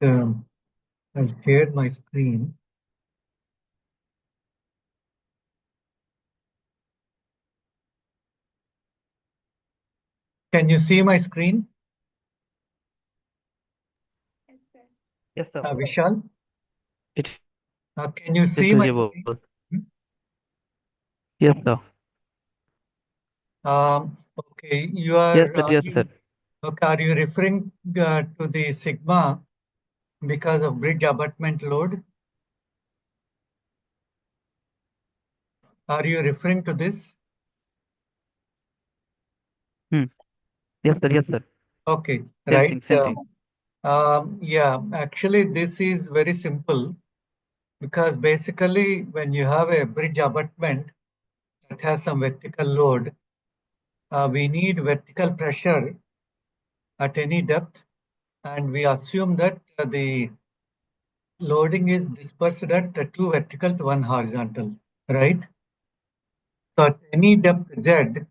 I'll share my screen. Can you see my screen, Yes, sir. Vishal? It Can you is see my visible. screen? Yes, sir. Okay, Yes, sir. Yes, sir. okay, are you referring to the sigma because of bridge abutment load? Are you referring to this? Hmm. Yes, sir. Yes, sir. Okay, Same right. thing. Same thing. Yeah, actually, this is very simple because basically, when you have a bridge abutment that has some vertical load, we need vertical pressure at any depth, and we assume that the loading is dispersed at two vertical to one horizontal, right? So at any depth z,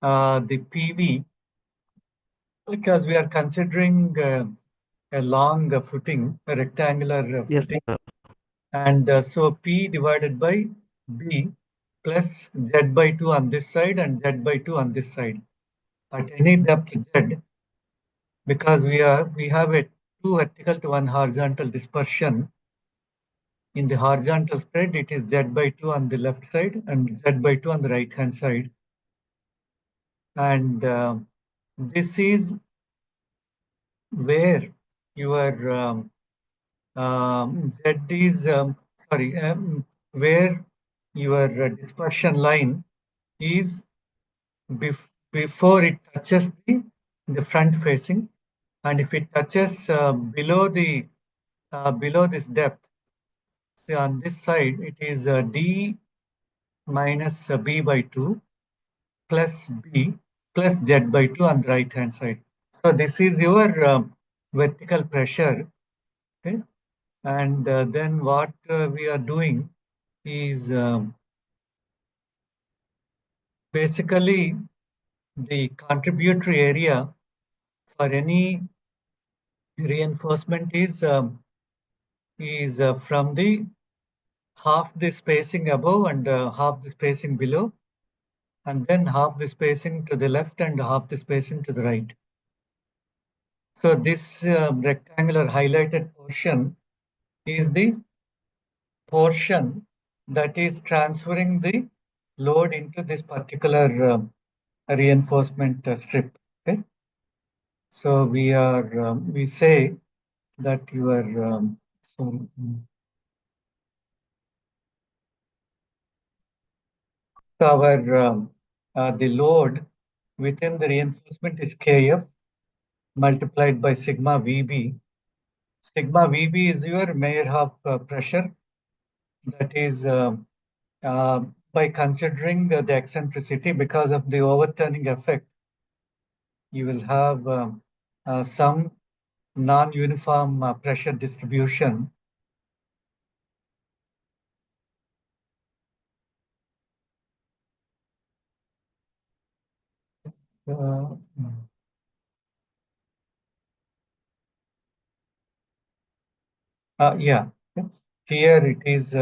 the PV, because we are considering a long footing, a rectangular Yes, footing, sir. and so P divided by B plus Z by 2 on this side and Z by 2 on this side. At any depth Z, because we have a two vertical to one horizontal dispersion, in the horizontal spread, it is Z by 2 on the left side and Z by 2 on the right hand side. And this is where your Z is, sorry, where your dispersion line is before it touches the front facing. And if it touches below this depth, so on this side, it is D minus B by 2 plus B plus Z by 2 on the right hand side. So this is your vertical pressure. Okay. And then what we are doing is basically the contributory area for any reinforcement is from the half the spacing above and half the spacing below, and then half the spacing to the left and half the spacing to the right. So this rectangular highlighted portion is the portion that is transferring the load into this particular reinforcement strip. Okay, so we say that your our the load within the reinforcement is Kf multiplied by sigma Vb. Sigma Vb is your Meyerhof pressure. That is by considering the eccentricity because of the overturning effect, you will have some non-uniform pressure distribution. Uh, yeah, here it is.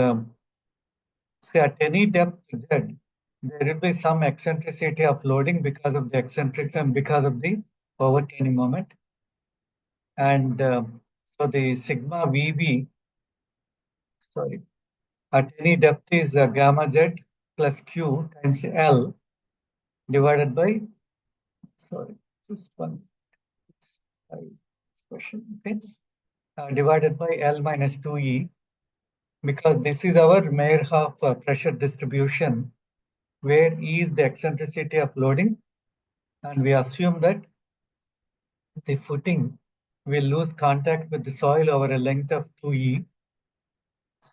At any depth z, there will be some eccentricity of loading because of the eccentric and because of the overturning moment. And so the sigma Vb, sorry, at any depth is gamma z plus q times L divided by, sorry, just one question, okay, divided by L minus 2E, because this is our Meyerhof pressure distribution, where E is the eccentricity of loading, and we assume that the footing will lose contact with the soil over a length of 2E.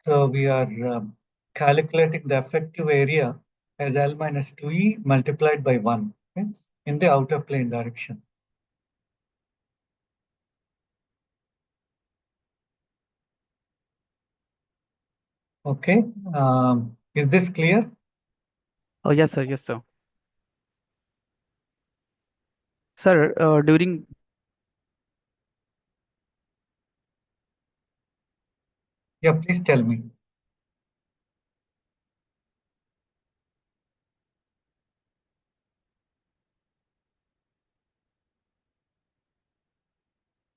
So we are calculating the effective area as L minus 2E multiplied by 1, okay, in the outer plane direction. Okay, is this clear? Oh, yes, sir. Yes, sir. Sir, during Yeah, please tell me.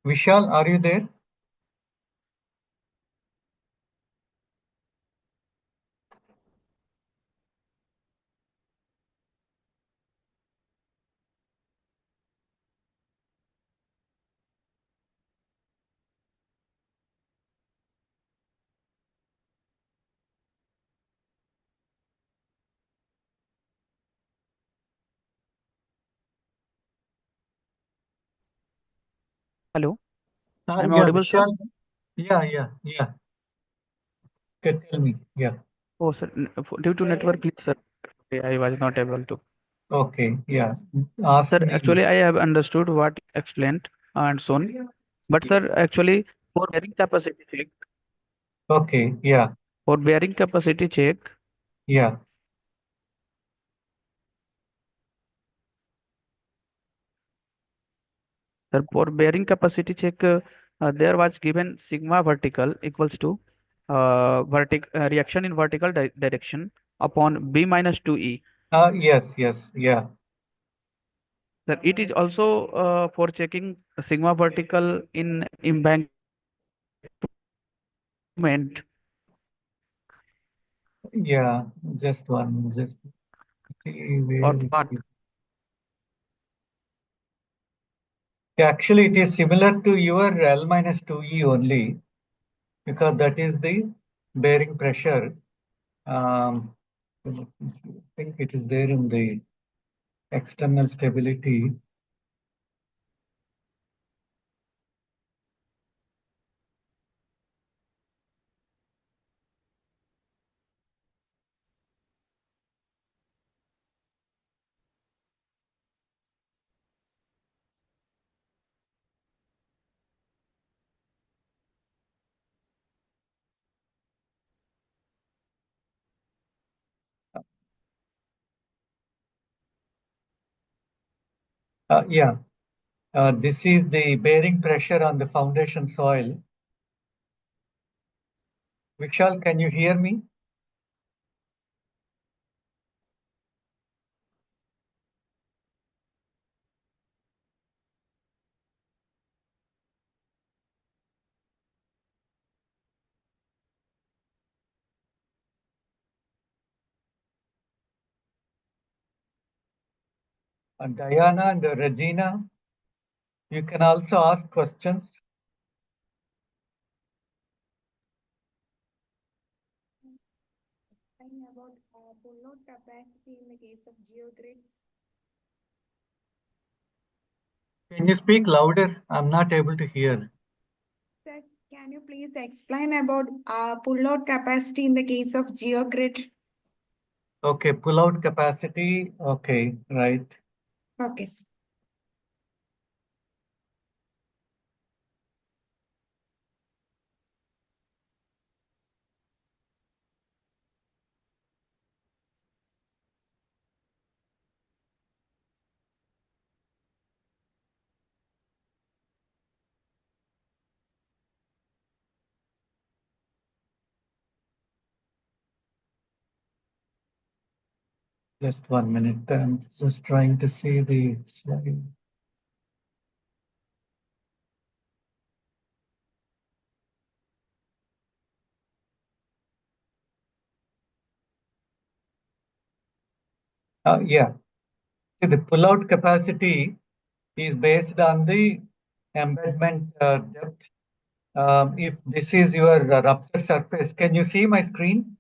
Vishal, are you there? Hello, I'm Yeah, audible, sir? Vishal. Yeah. Okay, tell me. Yeah. Oh, sir, due to network glitch, sir, I was not able to. Okay. Yeah. Ask Sir, me. actually, I have understood what you explained and shown. But, Yeah. sir, actually, for bearing capacity check, Okay. Yeah. for bearing capacity check, Yeah. sir, for bearing capacity check, there was given sigma vertical equals to reaction in vertical direction upon B minus 2E. Yes. Yeah. Sir, it is also for checking sigma vertical in embankment Yeah. Just one. Just see or where it what? is. Yeah, actually, it is similar to your L minus 2E only because that is the bearing pressure. Um, I think it is there in the external stability. Yeah, this is the bearing pressure on the foundation soil. Vishal, can you hear me? Diana and Regina, you can also ask questions. Explain about pullout capacity in the case of geogrids. Can you speak louder? I'm not able to hear. Sir, can you please explain about pullout capacity in the case of geogrid? Okay, pull out capacity. Okay, right. Okay, sir. Just 1 minute. I'm just trying to see the slide. Yeah, so the pull-out capacity is based on the embedment depth. If this is your rupture surface, can you see my screen?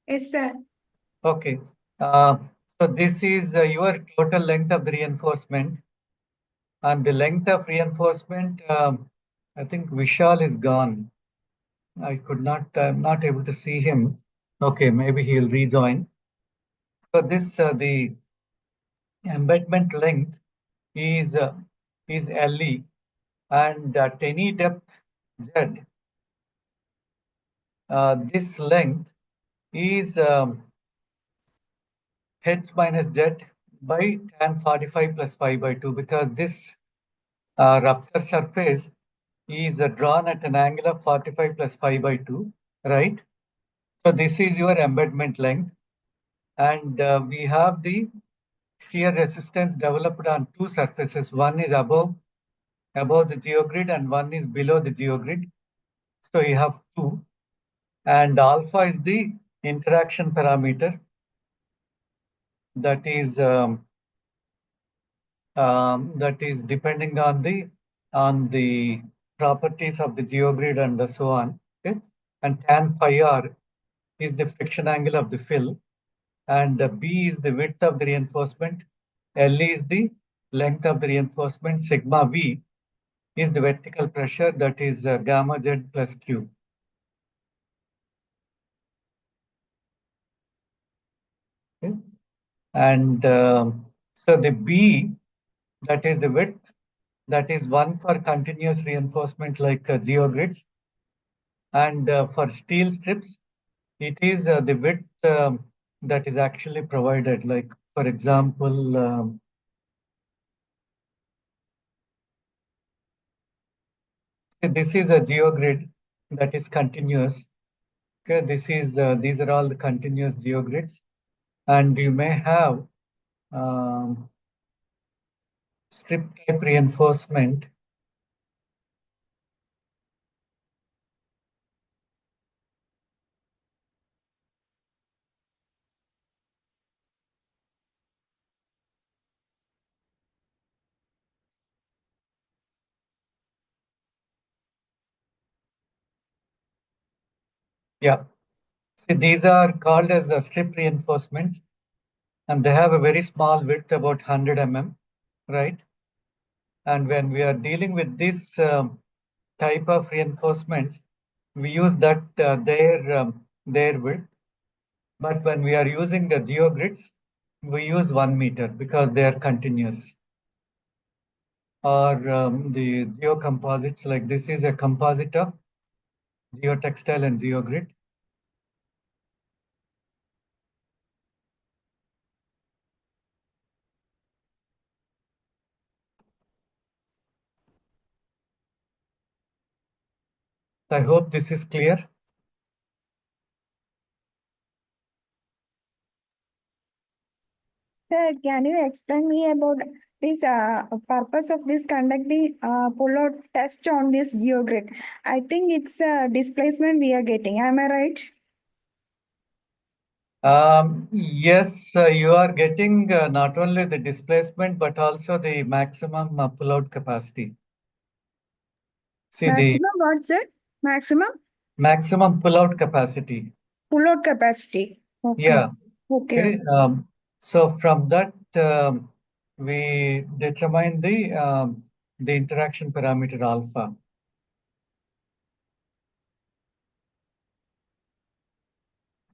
Yes, sir. Okay. Uh, so this is your total length of the reinforcement, and the length of reinforcement. I think Vishal is gone. I could not. I'm not able to see him. Okay, maybe he'll rejoin. So this the embedment length is LE, and at any depth Z, this length is H minus Z by tan 45 plus pi by 2 because this rupture surface is drawn at an angle of 45 plus 5 by 2, right? So this is your embedment length. And we have the shear resistance developed on two surfaces. One is above the geogrid and one is below the geogrid. So you have two. And alpha is the interaction parameter that is depending on the properties of the geogrid and so on. Okay? And tan phi r is the friction angle of the fill, and B is the width of the reinforcement, L is the length of the reinforcement, sigma V is the vertical pressure, that is gamma Z plus Q. Okay? And so the B, that is the width, that is one for continuous reinforcement like geogrids. And for steel strips, it is the width that is actually provided. Like, for example, this is a geogrid that is continuous. Okay, these are all the continuous geogrids, and you may have strip type reinforcement. Yeah, these are called as strip reinforcements, and they have a very small width, about 100 mm, right? And when we are dealing with this type of reinforcements, we use that their width. But when we are using the geogrids, we use 1 meter because they are continuous. Or the geocomposites, like this is a composite of geotextile and geogrid. I hope this is clear. Sir, can you explain me about this purpose of this conducting pull-out test on this geogrid? I think it's a displacement we are getting. Am I right? Yes, you are getting not only the displacement, but also the maximum pullout capacity. See, the Maximum what, sir? Maximum maximum pullout capacity. pull-out capacity. Okay. Yeah. Okay. Okay. So from that, we determine the interaction parameter alpha.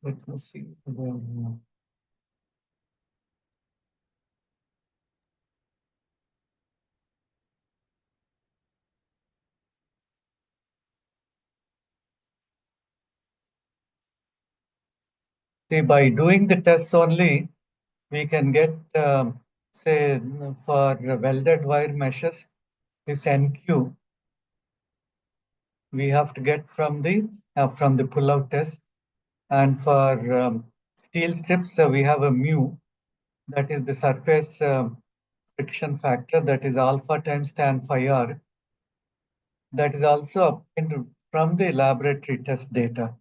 Let me see. See, by doing the tests only, we can get, say, for welded wire meshes, it's NQ. We have to get from the pull-out test, and for steel strips, we have a mu, that is the surface friction factor, that is alpha times tan phi r. That is also obtained from the laboratory test data.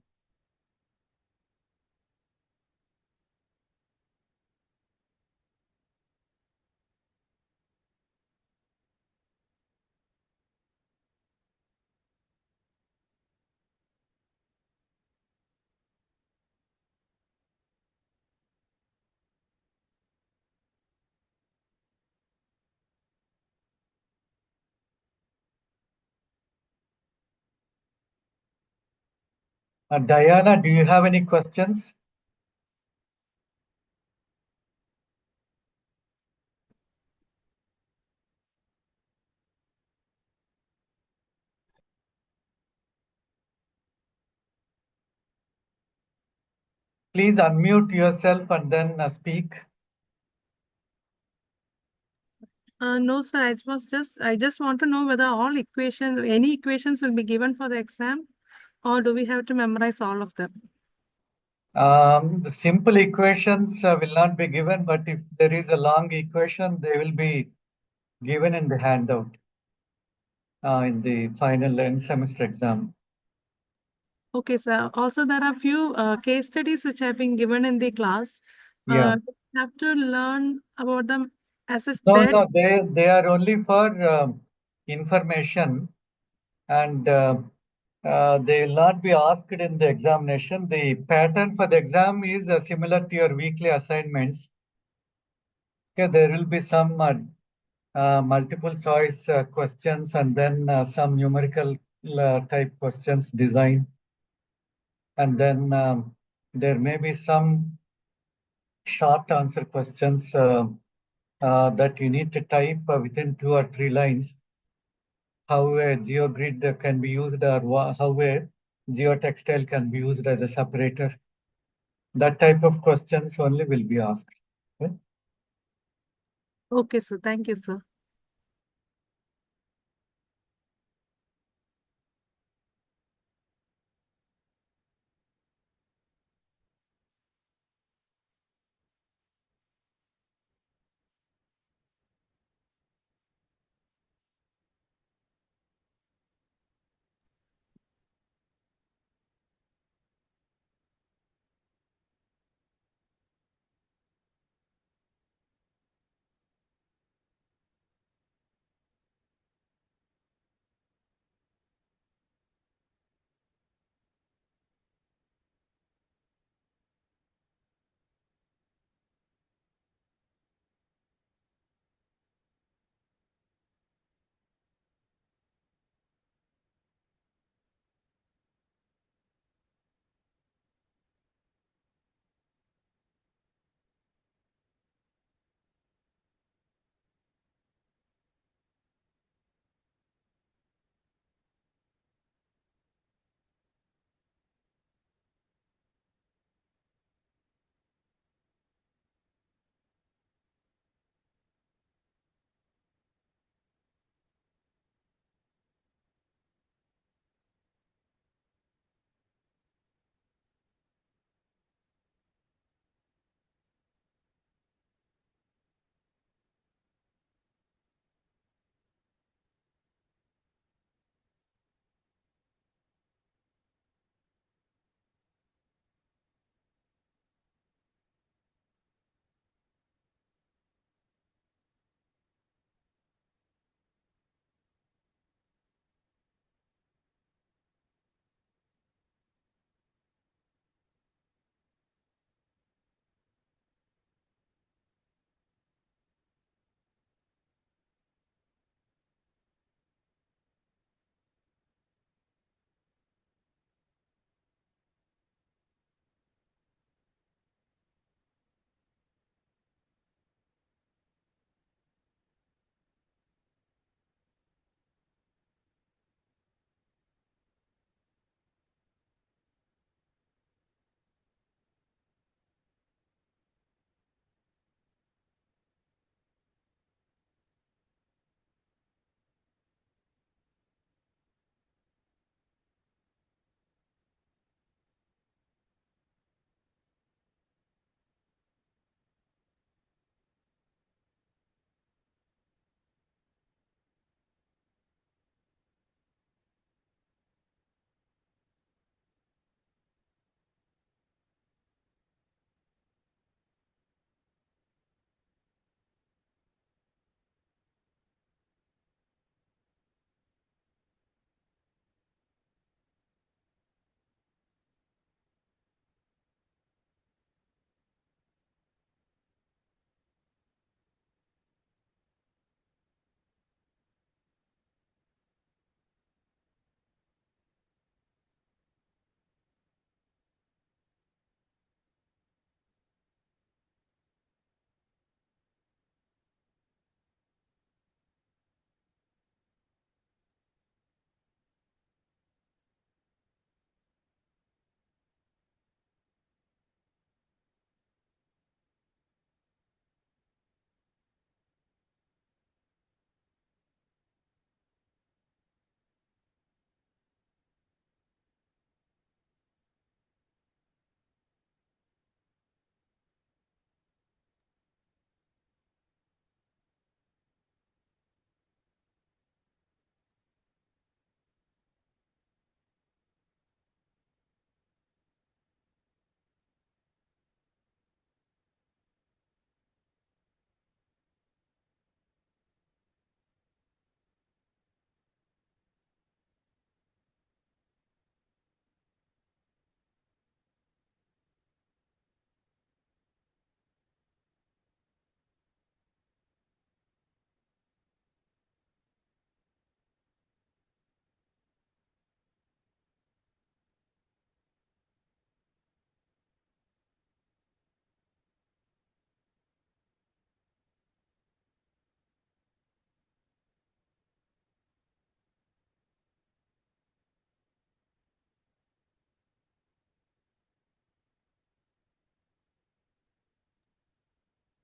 Diana, do you have any questions? Please unmute yourself and then speak. No, sir. I just want to know whether any equations will be given for the exam, or do we have to memorize all of them? The simple equations will not be given, but if there is a long equation, they will be given in the handout in the final end semester exam. Okay, sir. Also, there are few case studies which have been given in the class. Yeah. We have to learn about them as a No, that. no, they are only for information, and they will not be asked in the examination. The pattern for the exam is similar to your weekly assignments. Okay, there will be some multiple choice questions and then some numerical type questions design. And then there may be some short answer questions that you need to type within 2 or 3 lines. How a geogrid can be used, or how a geotextile can be used as a separator. That type of questions only will be asked. Okay? Okay, sir. Thank you, sir.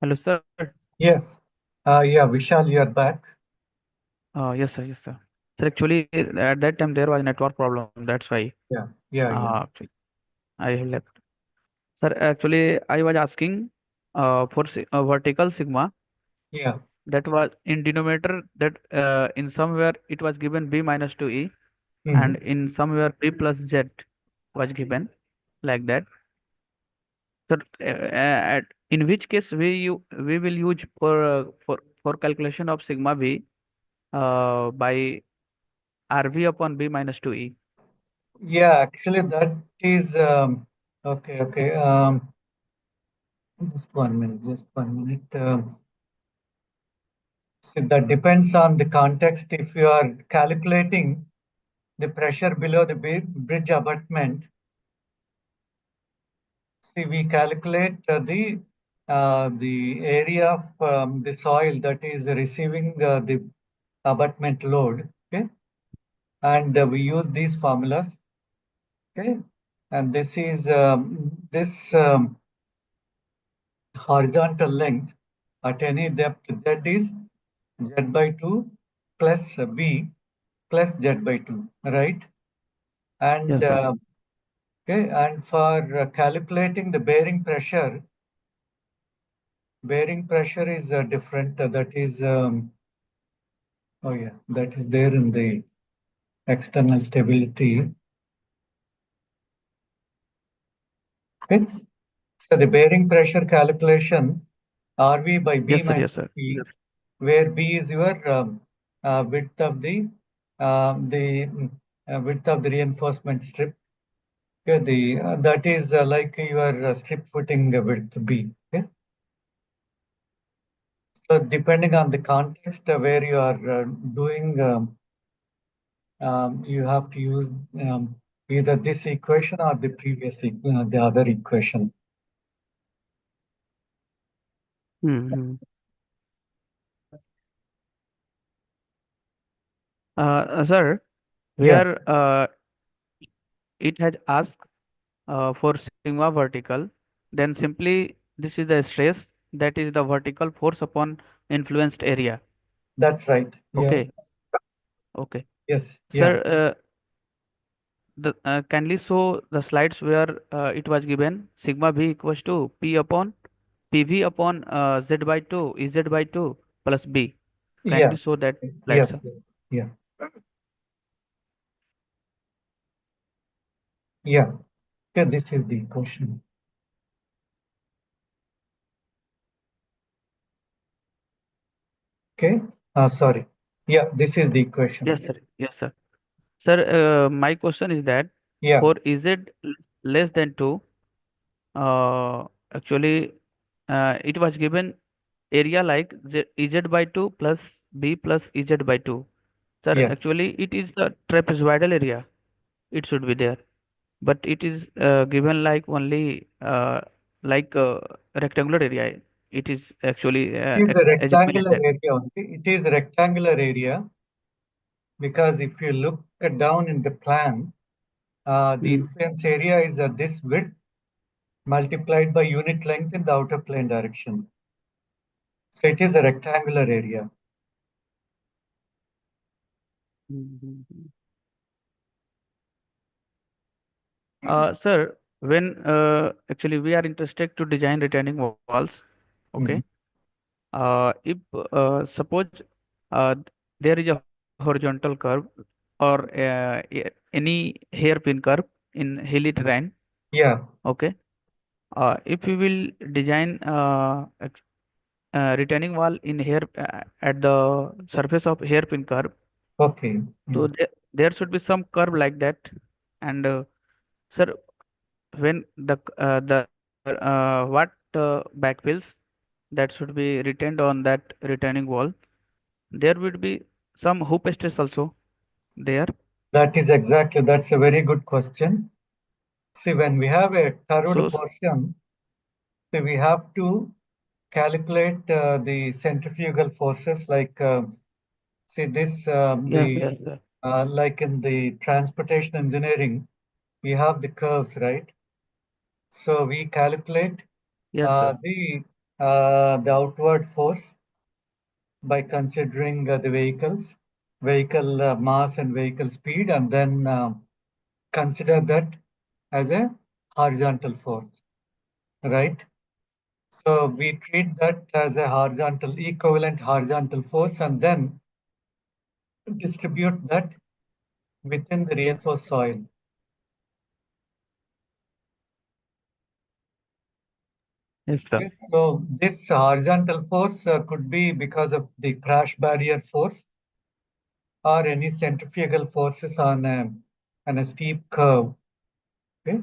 Hello, sir. Yes. Yeah, Vishal, you're back. Yes, sir. Yes, sir. Sir, actually, at that time there was a network problem. That's why Yeah, yeah, yeah, actually, I have left. Sir, actually, I was asking for vertical sigma yeah. that was in denominator that in somewhere it was given b minus 2e and Mhm. in somewhere b plus z was given like that. So, in which case we will use for calculation of sigma b by RV upon B minus 2E. Yeah, actually, that is okay, okay. Just 1 minute, just 1 minute. So that depends on the context. If you are calculating the pressure below the bridge abutment, see, we calculate the area of the soil that is receiving the abutment load. Okay, and we use these formulas. Okay, and this is this horizontal length at any depth z is z by 2 plus b plus z by 2, right? And Yes, sir. okay, and for calculating the bearing pressure is different. That is, oh yeah, that is there in the external stability. Okay, so the bearing pressure calculation RV by B Yes, sir. minus Yes, sir. P, where B is your width of the width of the reinforcement strip. Okay, the that is like your strip footing width B. Okay, so depending on the context where you are doing, you have to use either this equation or the the other equation. Mm-hmm. Sir, Yeah, where it has asked for sigma vertical, then simply this is the stress that is the vertical force upon influenced area. that's right. Yeah, Okay. Okay. yes, yeah. Sir, kindly show the slides where it was given sigma b equals to p upon pv upon z by 2 z by 2 plus b. Yeah, Kindly show that slide, yes, sir. yes, yeah, yeah. Okay, this is the equation. Okay, sorry. Yeah, this is the equation. Yes, sir. Yes, sir. Sir, my question is that Yeah, for z less than 2, uh, actually, it was given area like z by 2 plus b plus z by 2. Sir, yes. actually, it is the trapezoidal area. It should be there. But it is given like only like rectangular area. It is actually It is a assuming like rectangular that. area only. It is a rectangular area because if you look down in the plan, the Mm. influence area is this width multiplied by unit length in the outer plane direction. So it is a rectangular area. Mhm. Sir, when actually we are interested to design retaining walls, Mhm. okay. If suppose there is a horizontal curve or any hairpin curve in hilly terrain, Yeah, okay. If we will design retaining wall in hair at the surface of hairpin curve, okay. so Yeah. there should be some curve like that. And sir, when the what backfills that should be retained on that retaining wall, there would be some hoop stress also there. That's a very good question. See, when we have a curved So portion, so we have to calculate the centrifugal forces like, see this, yes, yes, sir. like in the transportation engineering, we have the curves, right? So we calculate Yes, sir. the the outward force by considering the vehicle mass and vehicle speed, and then consider that as a horizontal force, right? So we treat that as a horizontal, equivalent horizontal force, and then distribute that within the reinforced soil. Yes, sir. Yes, so this horizontal force could be because of the crash barrier force or any centrifugal forces on a steep curve. Okay.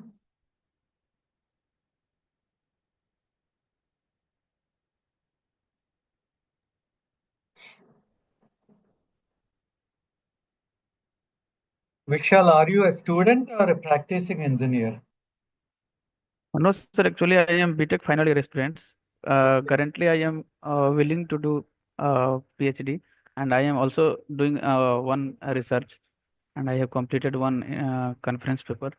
Vishal, are you a student or a practicing engineer? No, sir, actually, I am BTech final year students. Okay. Currently, I am willing to do PhD, and I am also doing one research, and I have completed one conference paper.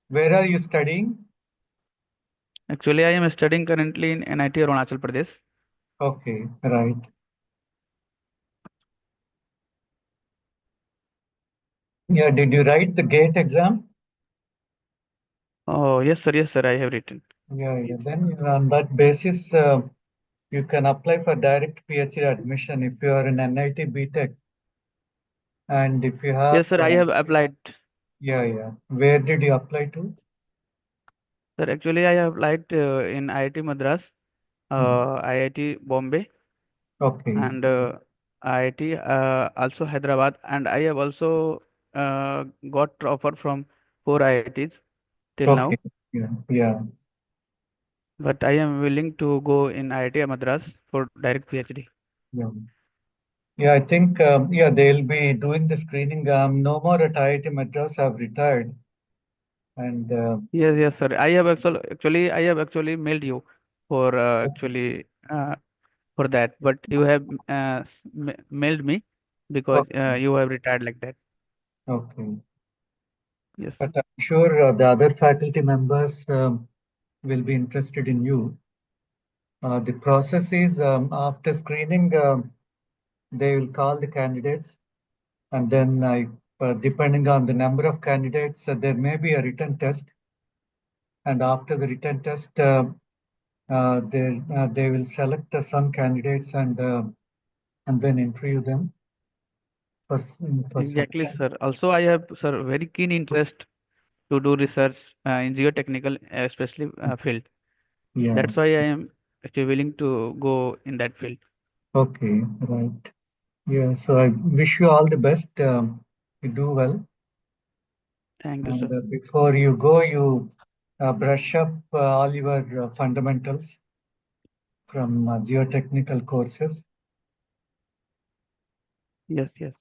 Where are you studying? Actually, I am studying currently in NIT Arunachal Pradesh. Okay, right. Yeah, did you write the GATE exam? Oh, yes, sir, I have written. Yeah. Then on that basis, you can apply for direct PhD admission if you are in NIT BTech. And if you have, Yes, sir, I have applied. yeah. Where did you apply to? Sir, actually, I have applied in IIT Madras, Mhm. IIT Bombay, Okay, and IIT also Hyderabad, and I have also got offer from 4 IITs till okay, now. yeah. But I am willing to go in IIT Madras for direct PhD. Yeah. Yeah, I think they'll be doing the screening. No more at IIT Madras have retired, and Yes, sir. I have actually mailed you for for that, but you have mailed me because okay, you have retired like that. okay. Yes, But I'm sure the other faculty members will be interested in you. The process is after screening, they will call the candidates, and then depending on the number of candidates, there may be a written test, and after the written test, they will select some candidates and then interview them for some exactly, time. sir. Also, I have, sir, very keen interest to do research in geotechnical, especially field. Yeah. That's why I am actually willing to go in that field. Okay. Right. Yeah. So I wish you all the best. You do well. Thank you, And sir. before you go, you brush up all your fundamentals from geotechnical courses. Yes, sir.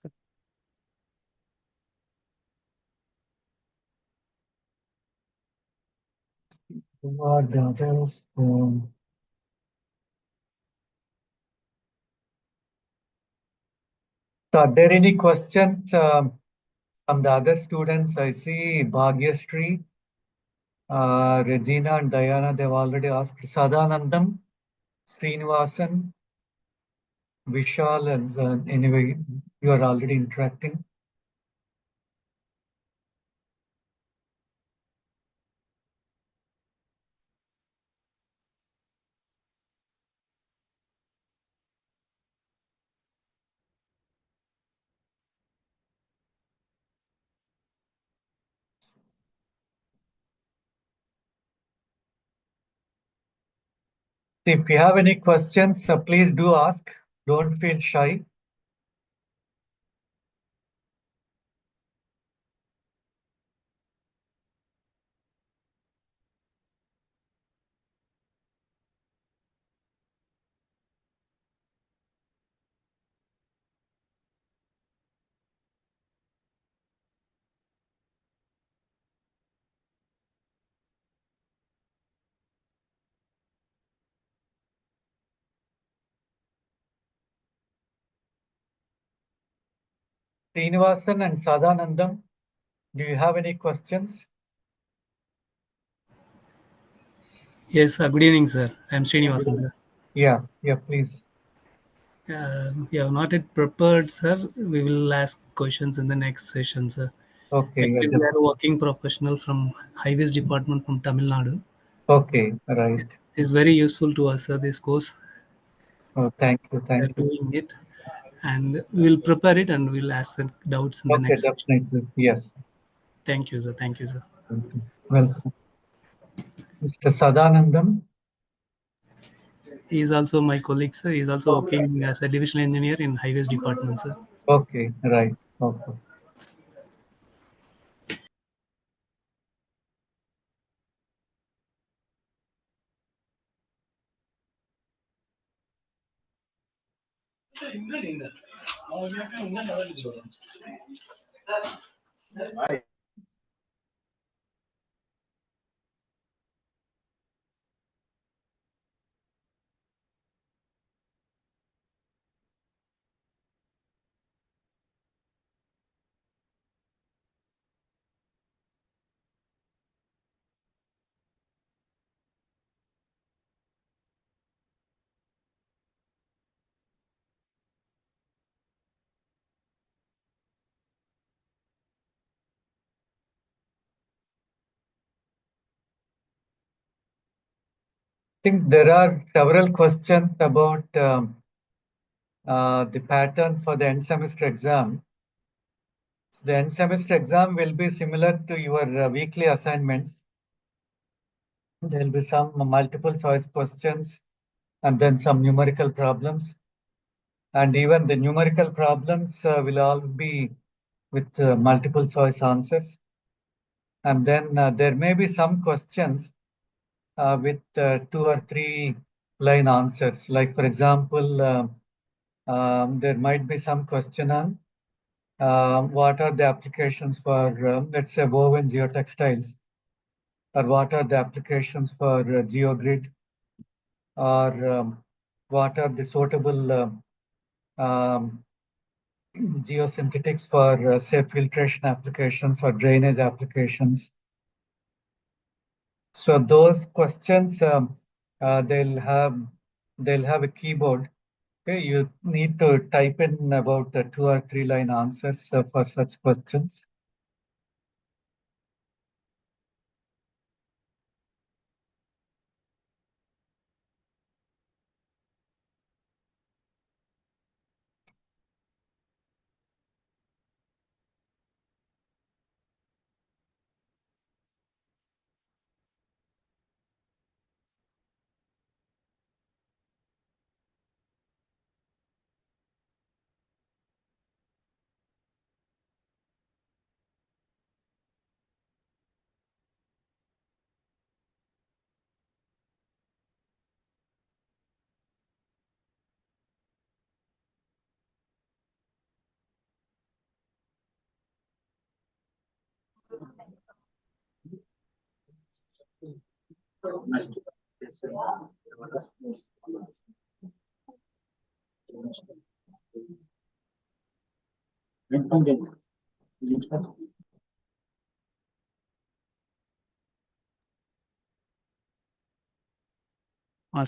Who are the others? So are there any questions from the other students? I see Bhagyashree, Regina, and Diana. They've already asked. Sadanandam, Srinivasan, Vishal, and anyway, you are already interacting. If you have any questions, please do ask. Don't feel shy. Srinivasan and Sadanandam, do you have any questions? Yes, good evening, sir. I am Srinivasan, sir. Yeah, please. We have not yet prepared, sir. We will ask questions in the next session, sir. Okay, Actually, we are a working professional from Highways Department from Tamil Nadu. okay, right. It is very useful to us, sir, this course. Oh, thank you, We are thank you. doing it, and we will prepare it and we'll ask the doubts in the Okay, next session. definitely. Yes. Thank you, sir. Thank you, sir. Welcome. Mr. Sadanandam. He is also my colleague, sir. He is also working as a divisional engineer in Highways Department, sir. Okay, right. Okay. I think there are several questions about the pattern for the end semester exam. So the end semester exam will be similar to your weekly assignments. There will be some multiple choice questions and then some numerical problems. And even the numerical problems will all be with multiple choice answers. And then there may be some questions with 2 or 3 line answers. Like for example, there might be some question on what are the applications for, let's say, woven geotextiles, or what are the applications for geogrid, or what are the suitable geosynthetics for, say, filtration applications or drainage applications. So those questions, they'll have a keyboard. Okay, you need to type in about 2 or 3 line answers for such questions.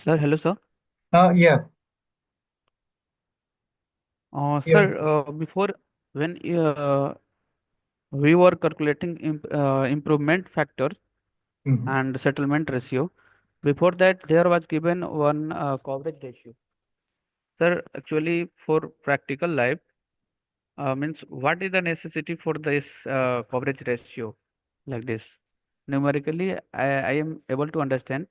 Sir, hello, sir. Yeah, yeah. Sir, before when we were calculating improvement factors Mhm. and settlement ratio, before that there was given one coverage ratio. Sir, actually for practical life, means what is the necessity for this coverage ratio like this? Numerically, I am able to understand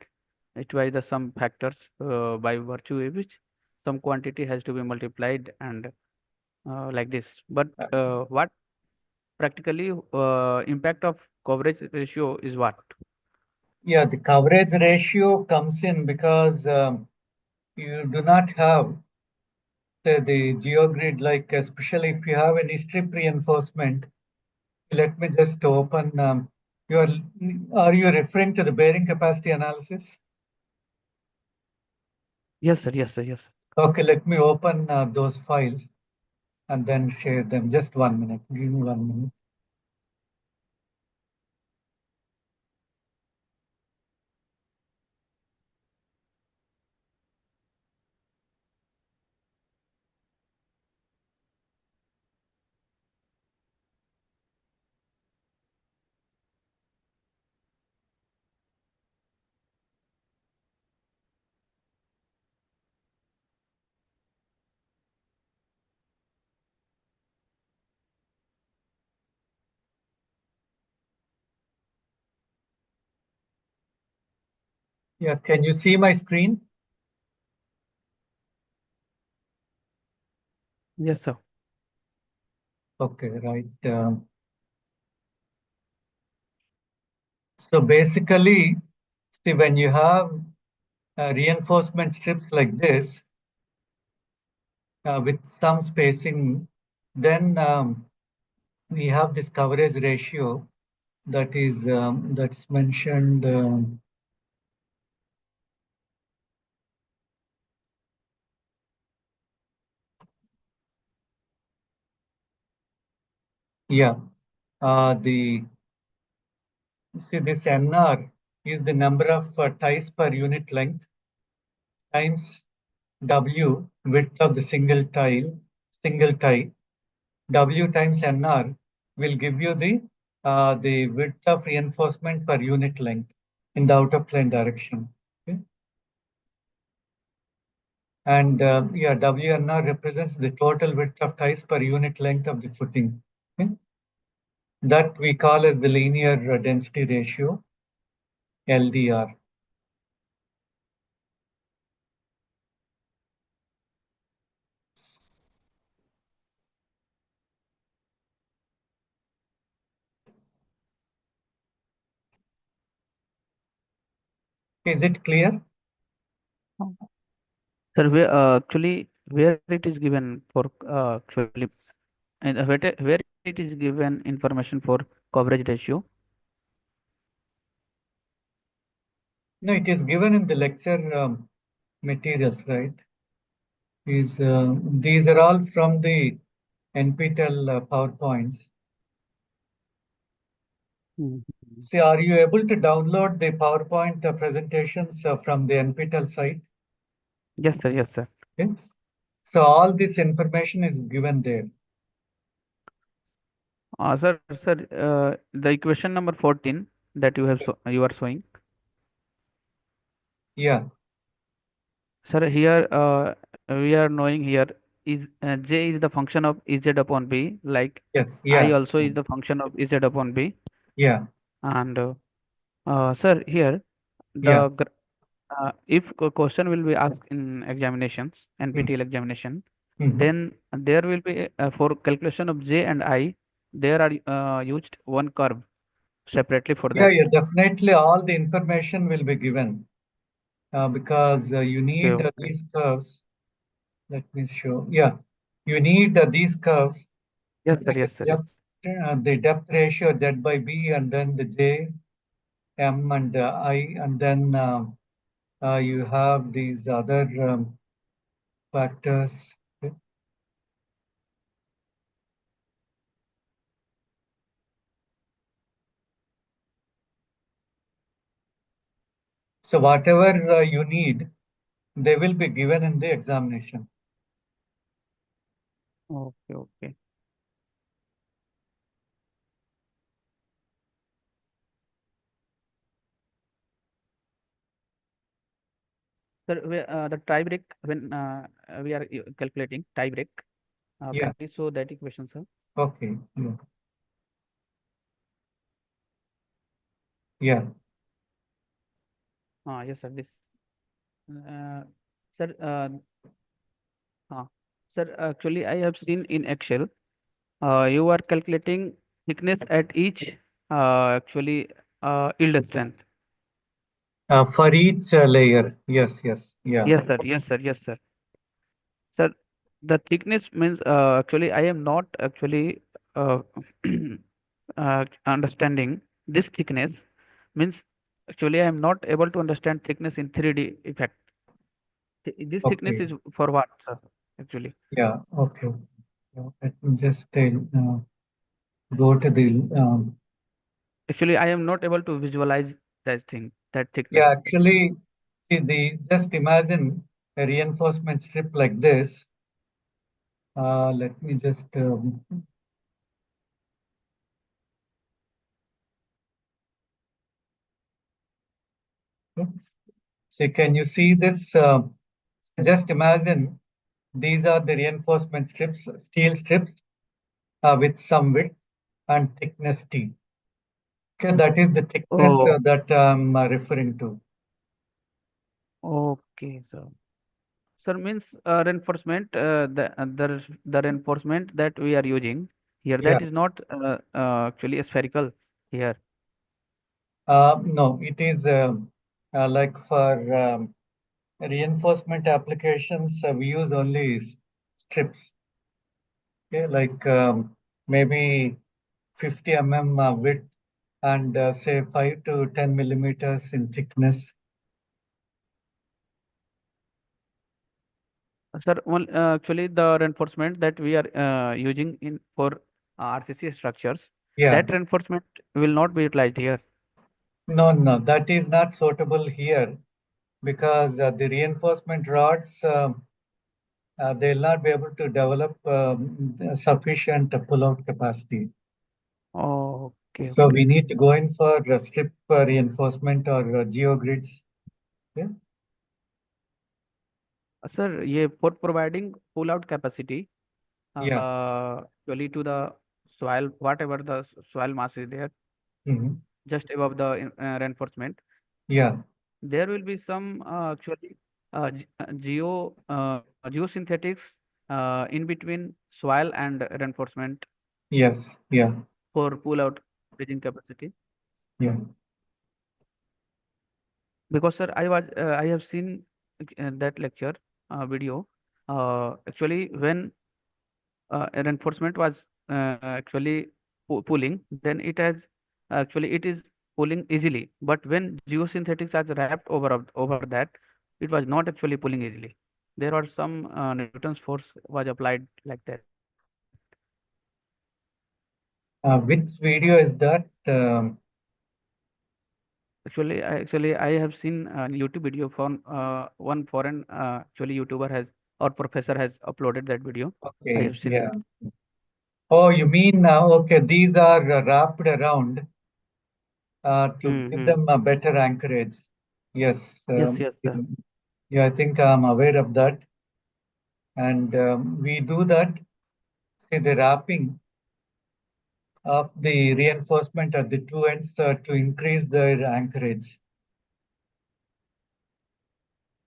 it by the some factors by virtue of which some quantity has to be multiplied and like this. But what practically impact of coverage ratio is what? Yeah, the coverage ratio comes in because you do not have the geogrid, like especially if you have any strip reinforcement. Let me just open. Are you referring to the bearing capacity analysis? Yes, sir. Yes, sir. Yes. Okay, let me open those files and then share them. Just 1 minute. Give me 1 minute. Yeah, can you see my screen? Yes, sir. Okay, right. So basically, see, when you have reinforcement strips like this with some spacing, then we have this coverage ratio that is that's mentioned. Yeah, the see this NR is the number of ties per unit length times W width of the single tie. W times NR will give you the width of reinforcement per unit length in the outer plane direction. Okay? And yeah, WNR represents the total width of ties per unit length of the footing. Okay? That we call as the linear density ratio, LDR. Is it clear? Sir, where it is given for actually, and where it is given information for coverage ratio? No, it is given in the lecture materials, right? These are all from the NPTEL PowerPoints. Mhm. See, are you able to download the PowerPoint presentations from the NPTEL site? Yes, sir. Yes, sir. Okay. So all this information is given there. The equation number 14 that you are showing. Yeah. Sir, here we are knowing here is J is the function of Z upon B, like Yes. I Yeah. also is the function of Z upon B. Yeah. And sir, here Yeah. if question will be asked in examinations, Mm. NPTEL examination, Mhm. then there will be for calculation of J and I, there are used one curve separately for Yeah. that. Yeah. Definitely, all the information will be given because you Okay, need okay. these curves. Let me show. Yeah. You need these curves Yes, sir. like Yes, sir. Yes. the depth ratio Z by B, and then the J, M, and I, and then you have these other factors. Okay. So whatever you need, they will be given in the examination. Okay, okay. Sir, the tie break when we are calculating tie break, can Yeah. you please show that equation, sir? Okay. Yeah. Yeah. Yes, sir. This, uh, sir, uh, sir. Actually, I have seen in Excel. You are calculating thickness at each actually yield strength. For each layer. Yes. Yes. Yeah. Yes, sir. Yes, sir. Yes, sir. Sir, the thickness means actually I am not actually uh, understanding this thickness means actually I am not able to understand thickness in 3D effect. This thickness Okay. is for what, sir? Actually, Yeah. Okay. Let me just go to the. actually I am not able to visualize that thing, that thickness. Yeah. Actually, see the just imagine a reinforcement strip like this. Let me just. So can you see this? Just imagine these are the reinforcement strips, steel strips with some width and thickness T. Okay, that is the thickness Oh, that I'm referring to. Okay, sir. Sir, means reinforcement, the reinforcement that we are using here, Yeah. that is not actually spherical here. No, it is like for reinforcement applications, we use only strips. Okay, like maybe 50 mm width and say 5 to 10 millimeters in thickness. Sir, well, actually the reinforcement that we are using in for RCC structures, Yeah. that reinforcement will not be utilized here. No, no, that is not suitable here because the reinforcement rods, they'll not be able to develop sufficient pull-out capacity. Okay, So we okay. need to go in for strip reinforcement or geogrids. Yeah. Sir, ये for providing pull-out capacity, Yeah. actually to the soil, whatever the soil mass is there, Mhm. just above the reinforcement, Yeah. there will be some actually geosynthetics in between soil and reinforcement Yes. Yeah. for pull-out bridging capacity. Yeah. Because sir, I have seen that lecture video. Actually, when reinforcement was actually pulling, then it is pulling easily. But when geosynthetics has wrapped over that, it was not actually pulling easily. There are some Newton's force was applied like that. Which video is that? Actually, I have seen a YouTube video from one foreign actually YouTuber has or professor has uploaded that video. I Okay. have seen Yeah. that. Oh, you mean now? Okay, these are wrapped around to give Mm-hmm. them a better anchorage. Yes. Yes, yes, sir. Yeah, I think I'm aware of that. And we do that, say, the wrapping of the reinforcement at the two ends to increase their anchorage.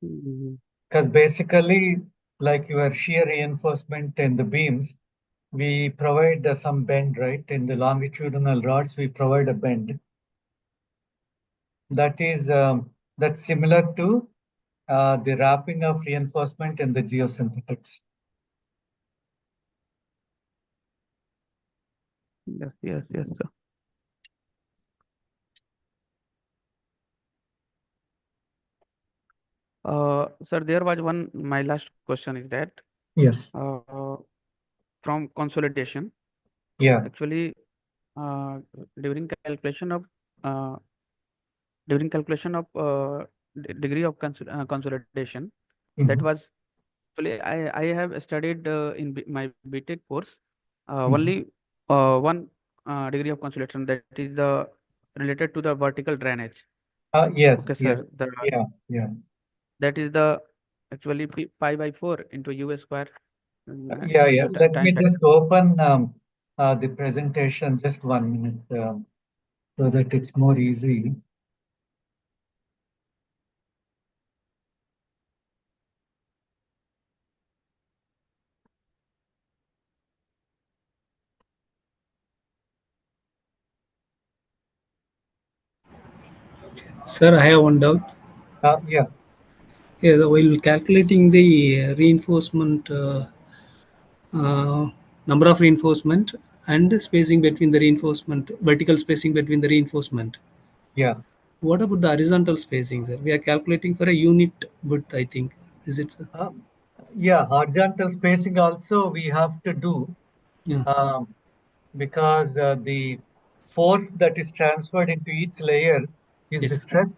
Mm-hmm. Because basically, like your shear reinforcement in the beams, we provide some bend, right? In the longitudinal rods, we provide a bend. That is that's similar to the wrapping of reinforcement in the geosynthetics. Yes, yes, yes, sir. Sir, there was one, my last question is that Yes. from consolidation, Yeah. actually, uh, during calculation of uh, during calculation of degree of consolidation, that Mhm. was actually I have studied in my BTech course Mhm. only one degree of consolidation, that is the related to the vertical drainage. Yes. Okay, Yeah. sir. The Yeah. Yeah. that is the actually pi by 4 into u square. Yeah. It's Yeah. the Let time me factor. just open the presentation. Just 1 minute, so that it's more easy. Sir, I have one doubt. Yeah. Yeah, while calculating the reinforcement uh, number of reinforcement and spacing between the reinforcement, vertical spacing between the reinforcement. Yeah. What about the horizontal spacing, sir? We are calculating for a unit width, I think. Is it, sir? Yeah. Horizontal spacing also we have to do. Yeah. Um, because the force that is transferred into each layer is the Yes. stress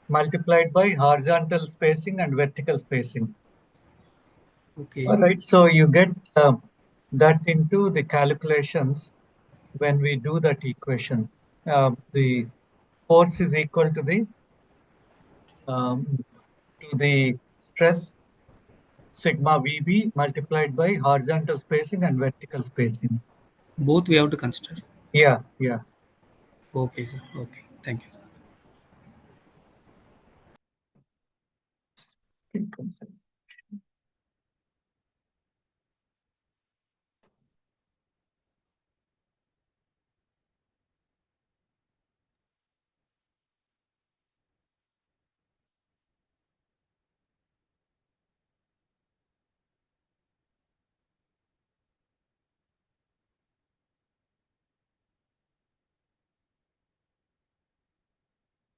multiplied by horizontal spacing and vertical spacing. Okay. All right, so you get that into the calculations when we do that equation. The force is equal um, to the stress sigma VB multiplied by horizontal spacing and vertical spacing. Both we have to consider. Yeah, yeah. Okay, sir. Okay. Thank you. Pre-consolidation.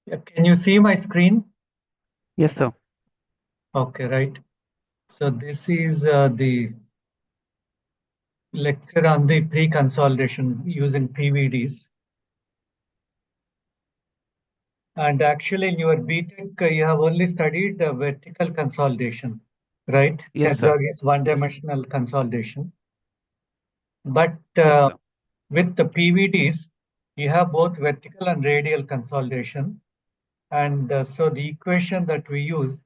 Yeah, can you see my screen? Yes, sir. Okay, right. So this is the lecture on the pre-consolidation using PVDs. And actually in your BTech, you have only studied vertical consolidation, right? Yes, sir. Herzog is Yes. one-dimensional consolidation. But Yes, sir. with the PVDs, you have both vertical and radial consolidation. And so the equation that we use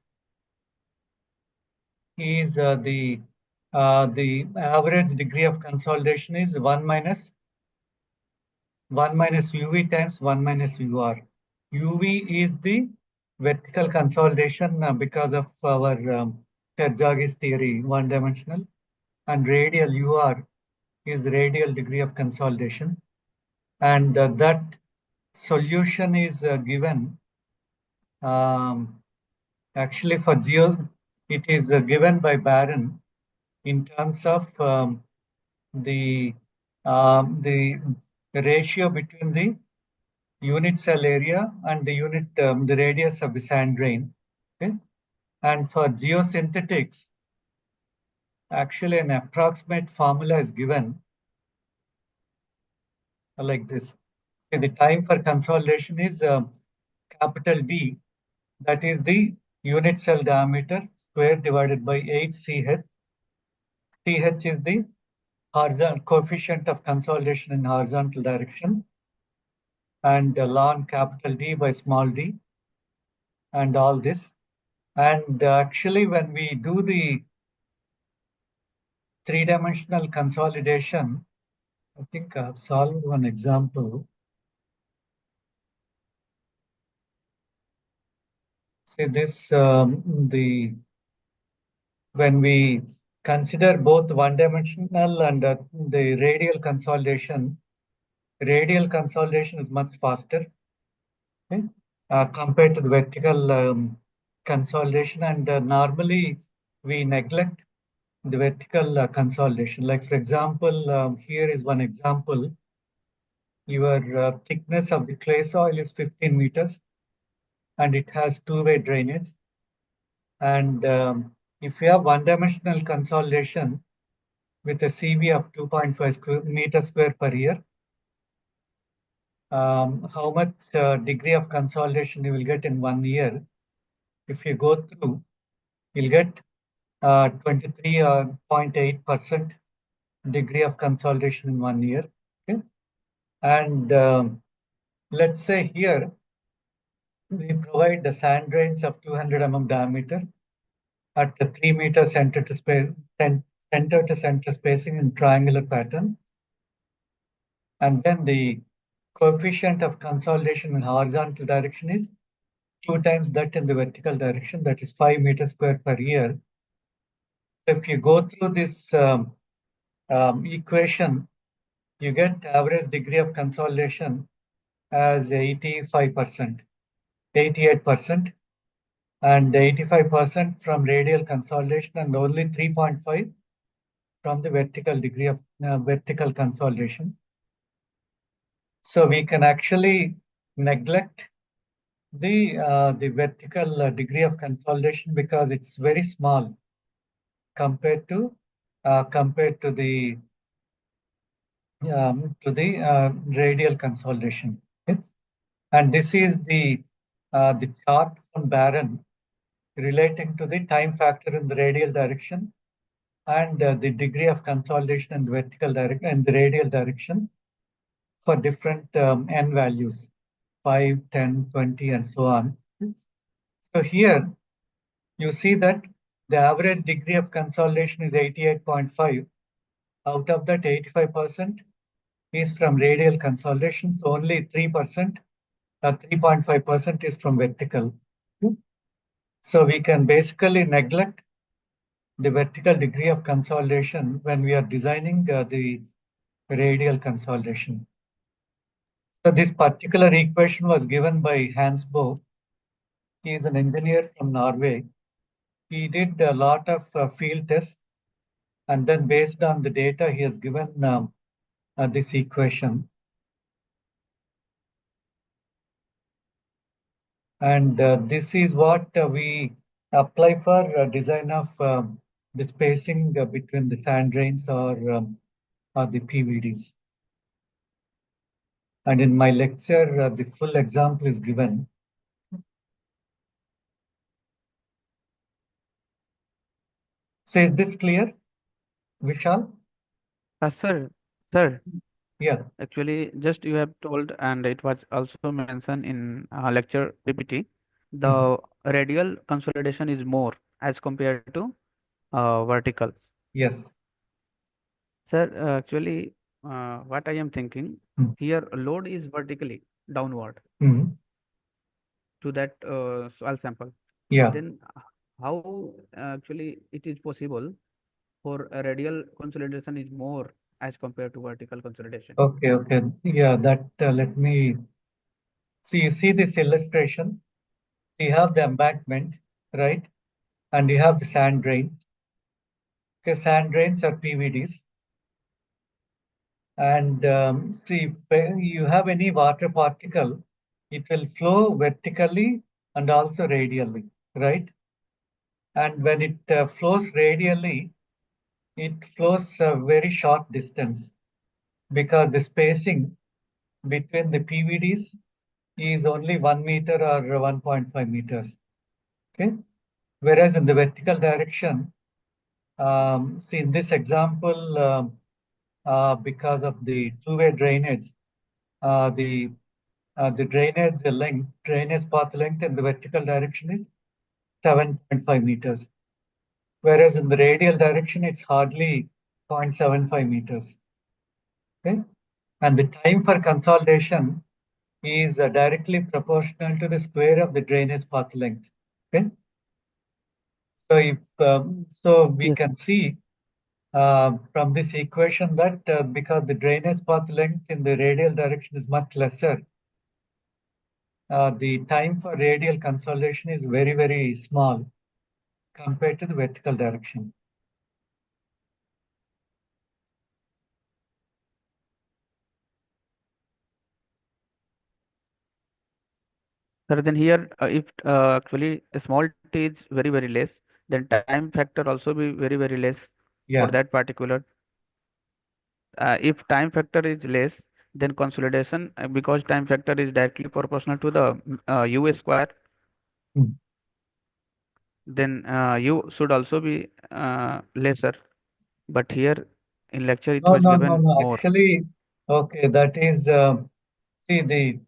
is the average degree of consolidation is 1 minus UV times 1 minus UR. UV is the vertical consolidation because of our Terzaghi's theory, one-dimensional, and radial UR is the radial degree of consolidation. And that solution is given actually for it is given by Barron in terms of the the ratio between the unit cell area and the the radius of the sand grain. Okay? And for geosynthetics, actually an approximate formula is given like this. Okay, the time for consolidation is capital D, that is the unit cell diameter square divided by 8 CH. CH is the horizontal coefficient of consolidation in horizontal direction, and ln capital D by small d, and all this. And actually, when we do the three-dimensional consolidation, I think I've solved one example. See this, when we consider both one-dimensional and the radial consolidation is much faster, okay, compared to the vertical consolidation. And normally we neglect the vertical consolidation. Like for example, here is one example. Your thickness of the clay soil is 15 meters and it has two-way drainage. And if you have one-dimensional consolidation with a CV of 2.5 meter square per year, how much degree of consolidation you will get in 1 year? If you go through, you'll get 23.8% degree of consolidation in 1 year. Okay? And let's say here we provide the sand grains of 200 mm diameter at the 3 meter center to center spacing in triangular pattern. And then the coefficient of consolidation in horizontal direction is 2 times that in the vertical direction, that is 5 meters square per year. So if you go through this equation, you get average degree of consolidation as 85%, 88%, and 85% from radial consolidation and only 3.5 from the vertical degree of vertical consolidation. So we can actually neglect the vertical degree of consolidation because it's very small compared to the radial consolidation. Okay? And this is the chart from Barron relating to the time factor in the radial direction and the degree of consolidation in the vertical direction and the radial direction for different n values, 5, 10, 20, and so on. So here you see that the average degree of consolidation is 88.5. Out of that, 85% is from radial consolidation, so only 3%, 3.5% is from vertical. So we can basically neglect the vertical degree of consolidation when we are designing the radial consolidation. So this particular equation was given by Hans Boe. He is an engineer from Norway. He did a lot of field tests, and then based on the data, he has given this equation. And this is what we apply for design of the spacing between the sand drains or the PVDs. And in my lecture, the full example is given. So is this clear, Vishal? Sir, Yeah. actually, just you have told, and it was also mentioned in lecture PPT, the radial consolidation is more as compared to vertical. Yes. Sir, actually, what I am thinking Mm. here, load is vertically downward Mhm. to that soil sample. Yeah. Then how actually it is possible for a radial consolidation is more as compared to vertical consolidation? Okay. Okay. Yeah. That let me see. You see this illustration. You have the embankment, right? And you have the sand drain. Okay, sand drains are PVDs. And see, if you have any water particle, it will flow vertically and also radially, right? And when it flows radially, it flows a very short distance because the spacing between the PVDs is only 1 meter or 1.5 meters. Okay. Whereas in the vertical direction, see in this example, because of the two-way drainage, the drainage path length in the vertical direction is 7.5 meters, whereas in the radial direction it's hardly 0.75 meters. Okay, and the time for consolidation is directly proportional to the square of the drainage path length. Okay, so if we Yes. can see from this equation that because the drainage path length in the radial direction is much lesser, the time for radial consolidation is very, very small compared to the vertical direction. Sir, then here, if actually a small t is very, very less, then time factor also be very, very less for Yeah. that particular. If time factor is less, then consolidation, because time factor is directly proportional to the U square, Mm. then U should also be lesser. But here in lecture it No, was no, no, given no. more. Actually, okay, that is see the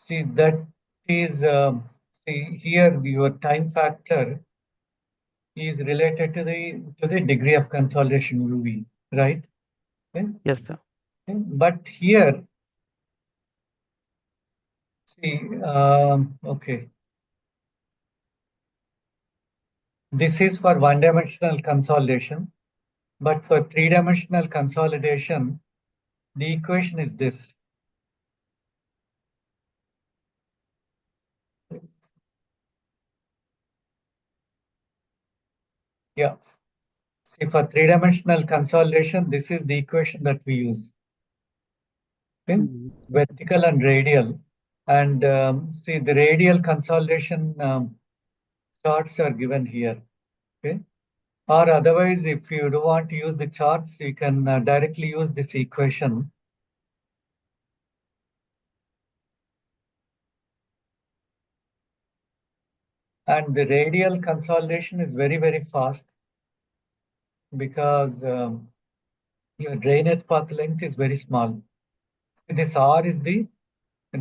see that is see here your time factor is related to the degree of consolidation UV, right? Okay. Yes, sir. Okay. But here, see, okay, this is for one-dimensional consolidation, but for three-dimensional consolidation, the equation is this. Yeah. See, for three-dimensional consolidation, this is the equation that we use. Okay, vertical and radial. And see, the radial consolidation charts are given here. Okay, or otherwise, if you don't want to use the charts, you can directly use this equation. And the radial consolidation is very, very fast because your drainage path length is very small. This R is the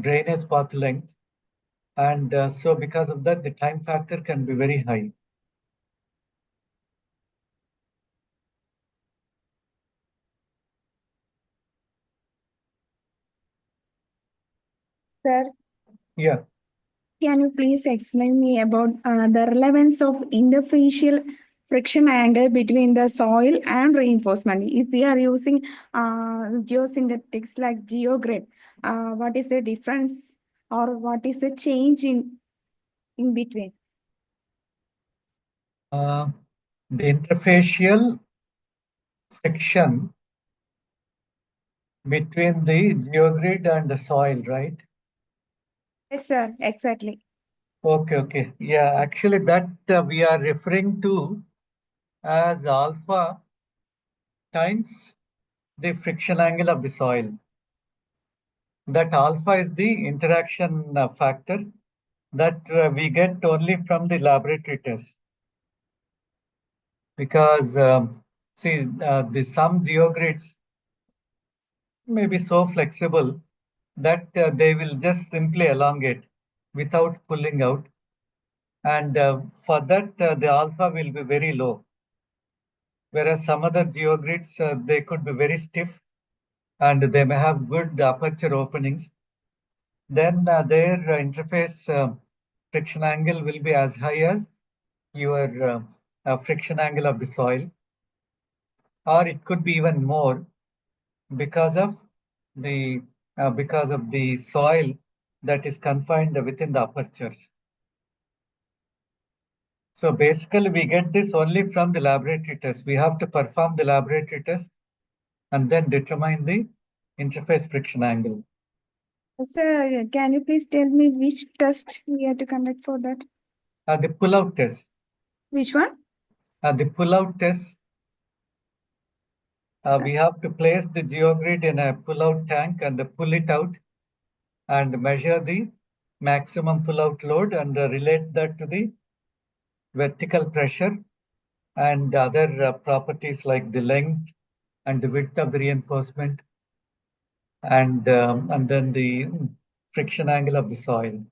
drainage path length. And so because of that, the time factor can be very high. Sir, Yeah. can you please explain me about the relevance of interfacial friction angle between the soil and reinforcement? If we are using geosynthetics like geogrid, what is the difference or what is the change in between? The interfacial friction between the geogrid and the soil, right? Yes, sir, exactly. Okay. Yeah, actually that we are referring to as alpha times the friction angle of the soil. That alpha is the interaction factor that we get only from the laboratory test. Because some geogrids may be so flexible that they will just simply elongate without pulling out. And for that, the alpha will be very low. Whereas some other geogrids, they could be very stiff and they may have good aperture openings. Then their interface friction angle will be as high as your friction angle of the soil, or it could be even more because of the soil that is confined within the apertures. So basically, we get this only from the laboratory test. We have to perform the laboratory test and then determine the interface friction angle. Sir, can you please tell me which test we have to conduct for that? The pullout test. Which one? The pullout test, we have to place the geogrid in a pullout tank and pull it out and measure the maximum pullout load and relate that to the vertical pressure and other properties like the length and the width of the reinforcement and then the friction angle of the soil.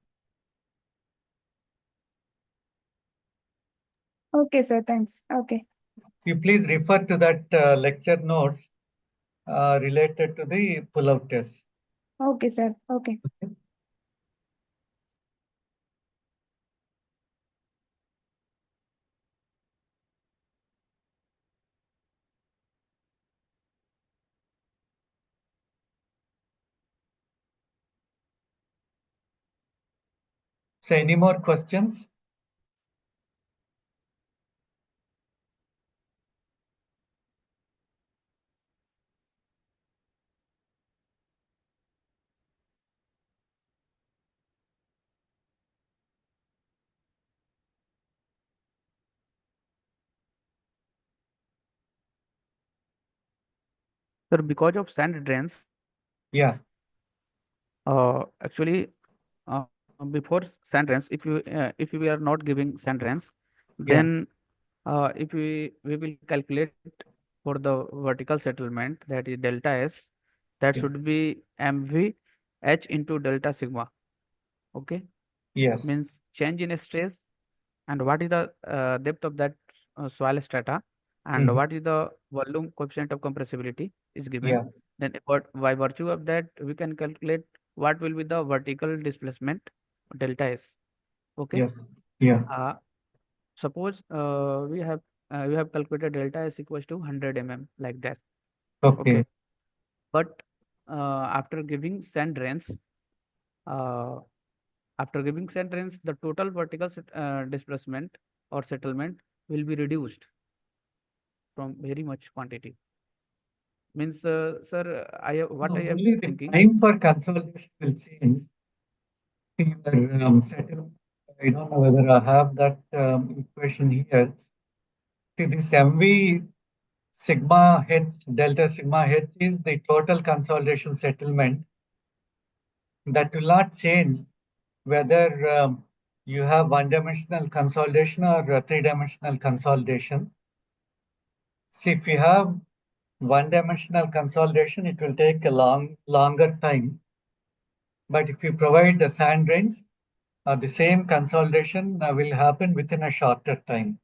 Okay, sir, thanks. Okay. You please refer to that lecture notes related to the pull-out test. Okay, sir. Okay. So any more questions? Sir, because of sand drains, Yeah. actually, before sand drains, if we are not giving sand drains, Yeah. then if we will calculate for the vertical settlement, that is delta S, that Yes. should be mv h into delta sigma. Okay, Yes. means change in stress and what is the depth of that soil strata and Mhm. what is the volume coefficient of compressibility is given. Yeah. Then by virtue of that we can calculate what will be the vertical displacement delta S. Okay. Yes. Yeah. Suppose we have calculated delta S equals to 100 like that. Okay. Okay. But after giving sand drains, uh, the total vertical displacement or settlement will be reduced from very much quantity. Means, sir, what No, I am only the thinking. time for consolidation will change. Your settlement. I don't know whether I have that equation here. See, this MV sigma H delta sigma H is the total consolidation settlement. That will not change whether you have one-dimensional consolidation or three-dimensional consolidation. See, if you have one-dimensional consolidation, it will take a longer time. But if you provide the sand drains, the same consolidation will happen within a shorter time.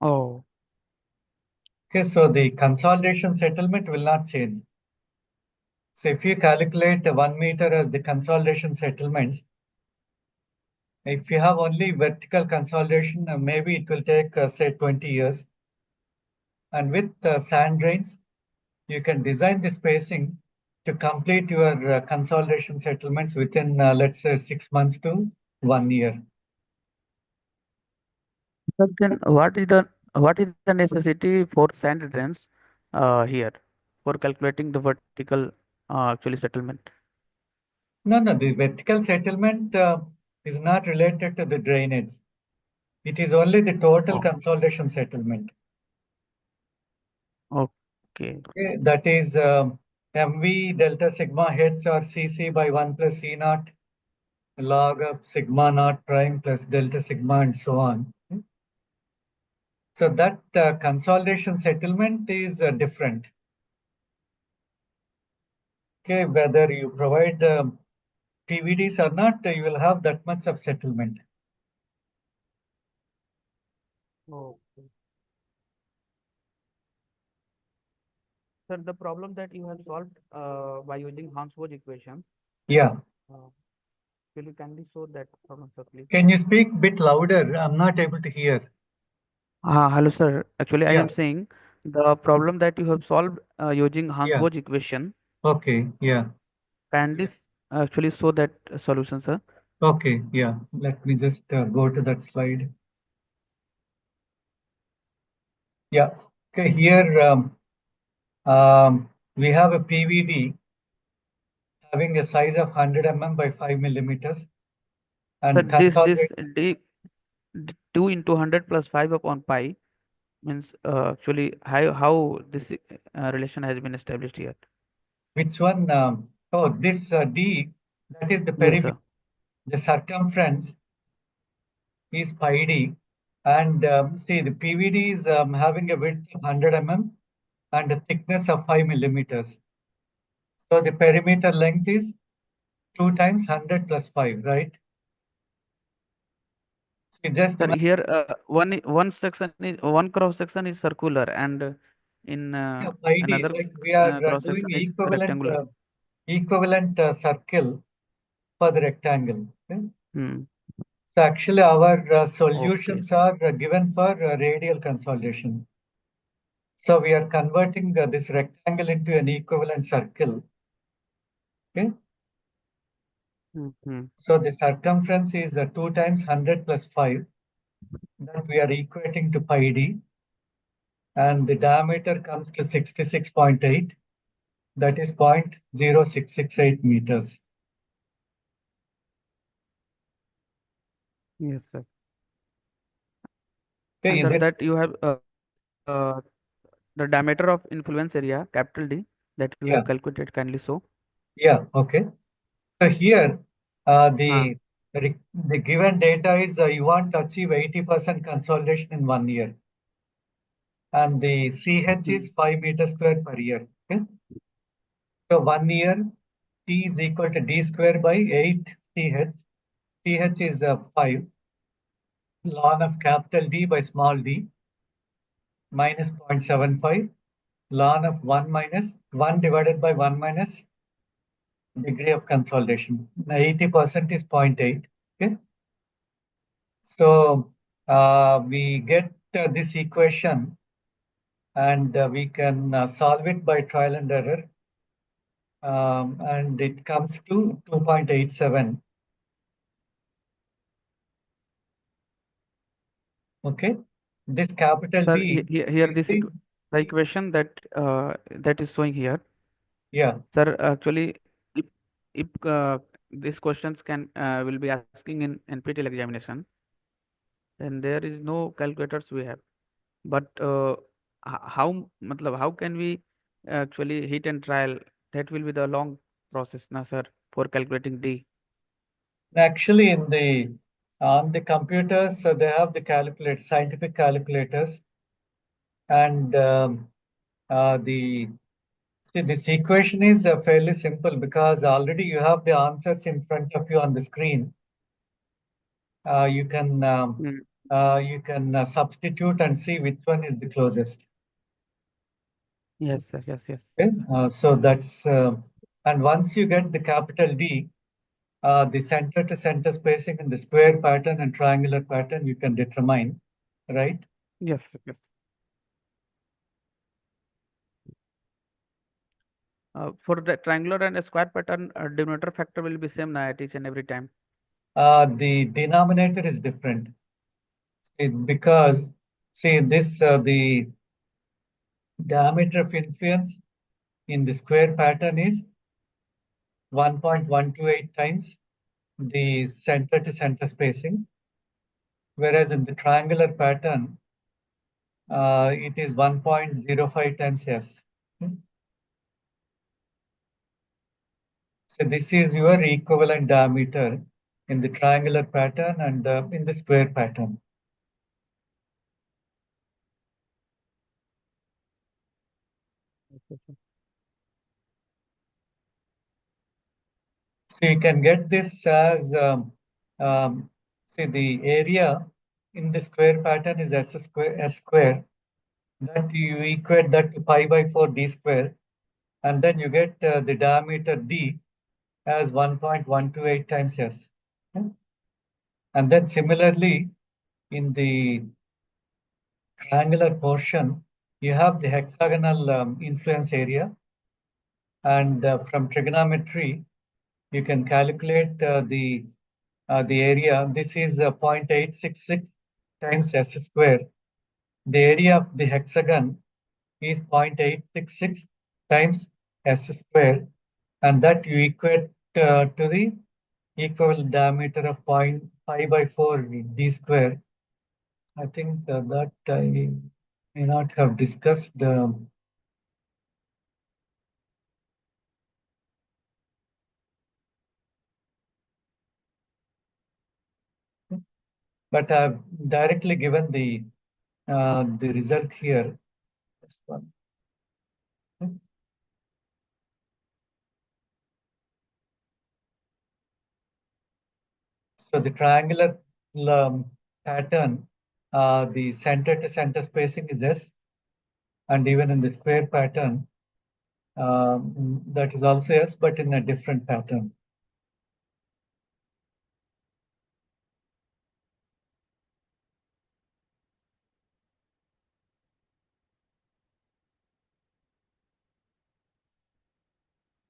Oh, Okay, so the consolidation settlement will not change. So if you calculate 1 meter as the consolidation settlements, if you have only vertical consolidation, maybe it will take, say, 20 years. And with sand drains, you can design the spacing to complete your consolidation settlements within, let's say, 6 months to 1 year. But then what is the necessity for sand drains here for calculating the vertical actually settlement? No, the vertical settlement is not related to the drainage. It is only the total Oh, consolidation settlement. okay. Okay, that is MV delta sigma H or CC by 1 plus C naught log of sigma naught prime plus delta sigma and so on. Okay. So that consolidation settlement is different. Okay, whether you provide PVDs or not, you will have that much of settlement. Okay. Sir, the problem that you have solved by using Hans-Bosch equation, Yeah. uh, will you kindly show that problem, sir, please? Can you speak a bit louder? I'm not able to hear. Hello, sir. Actually, I Yeah. am saying the problem that you have solved using Yeah. Hans-Bosch equation. Okay. Yeah. Kindly actually show that solution, sir. Okay. Yeah. Let me just go to that slide. Yeah. Okay. Here we have a PVD having a size of 100 by 5 millimeters Sir, and this consolidate. 2 into 100 plus 5 upon pi means actually how this relation has been established here. Which one? Oh, this D, that is the Yes, perimeter. sir. The circumference is pi D. And see, the PVD is having a width of 100 and a thickness of 5 millimeters. So the perimeter length is 2 times 100 plus 5, right? So just Sir, here one section is one cross section is circular and in pi D, another like we are cross doing section is equivalent rectangular. equivalent circle for the rectangle. Okay? Hmm. So actually our Okay, solutions sir. are given for radial consolidation. So we are converting this rectangle into an equivalent circle. Okay. Hmm. So the circumference is 2 times 100 plus 5 that we are equating to pi d. And the diameter comes to 66.8. That is 0.0668 meters. Yes, sir. Okay, And is sir, it? that you have the diameter of influence area, capital D, that you Yeah, have calculated, kindly show. yeah, okay. So here, Ah, the given data is you want to achieve 80% consolidation in 1 year. And the CH is 5 meters square per year. Okay? So 1 year, T is equal to D square by 8 CH. CH is 5. Ln of capital D by small d minus 0.75. Ln of 1 minus 1 divided by 1 minus degree of consolidation. Now 80% is 0.8. Okay. So we get this equation and we can solve it by trial and error. And it comes to 2.87. Okay. This capital sir, D here is this the, the equation that that is showing here. yeah. Sir, actually, if these questions can will be asking in NPTEL examination, then there is no calculators we have. But how can we actually hit and trial? That will be the long process, na sir, for calculating D. Actually, in the on the computers, they have the scientific calculators, and this equation is fairly simple because already you have the answers in front of you on the screen. You can Mm. substitute and see which one is the closest. Yes, sir. Yes, yes. Okay, so that's And once you get the capital D, the center to center spacing in the square pattern and triangular pattern you can determine, right? Yes, yes. For the triangular and a square pattern, denominator factor will be same at each and every time. The denominator is different because, see, this the diameter of influence in the square pattern is 1.128 times the center to center spacing, whereas in the triangular pattern, it is 1.05 times S. So this is your equivalent diameter in the triangular pattern and in the square pattern. Okay, sir. So you can get this as, see, the area in the square pattern is S square, that you equate that to pi by 4 d square, and then you get the diameter d as 1.128 times S. Okay? And then similarly, in the triangular portion, you have the hexagonal influence area, and from trigonometry, you can calculate the area. This is 0.866 times S square. The area of the hexagon is 0.866 times S square, and that you equate to the equivalent diameter of 0.5 by 4 d square. I think that I may not have discussed. But I've directly given the result here. This one. So the triangular pattern, the center to center spacing is S, and even in the square pattern, that is also S, but in a different pattern.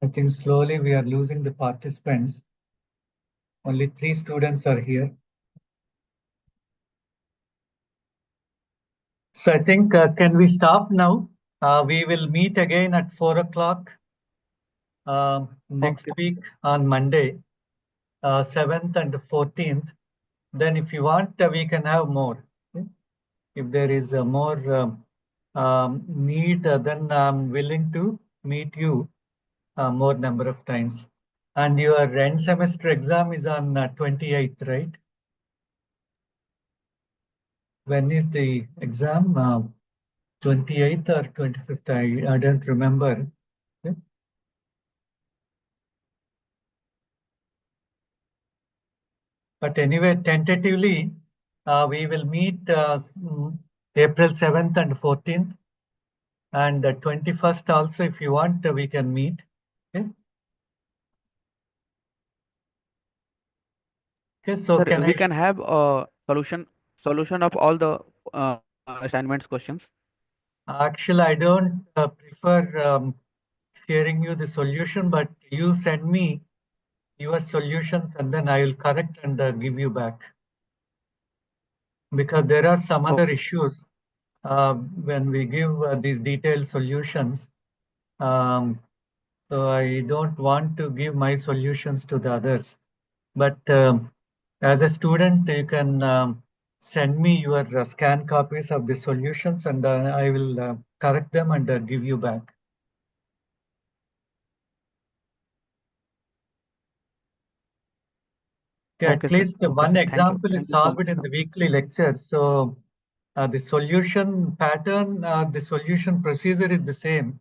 I think slowly we are losing the participants. Only 3 students are here. So I think, can we stop now? We will meet again at 4 o'clock next Okay. week on Monday, 7th and 14th. Then if you want, we can have more. Okay? If there is more need, then I'm willing to meet you more number of times. And your end semester exam is on 28th, right? When is the exam? 28th or 25th? I don't remember. Okay. But anyway, tentatively, we will meet April 7th and 14th, and 21st also, if you want, we can meet. Okay. Okay. So Sir, can we I? can have a solution of all the assignments questions. Actually, I don't prefer sharing you the solution, but you send me your solutions and then I will correct and give you back. Because there are some other Okay. issues when we give these detailed solutions. Um, so I don't want to give my solutions to the others. But as a student, you can send me your scan copies of the solutions and I will correct them and give you back. Okay, Okay, at sir. least Okay, one sir. Thank you. example is Thank you so solved much, in sir. the weekly lecture. So the solution pattern, the solution procedure is the same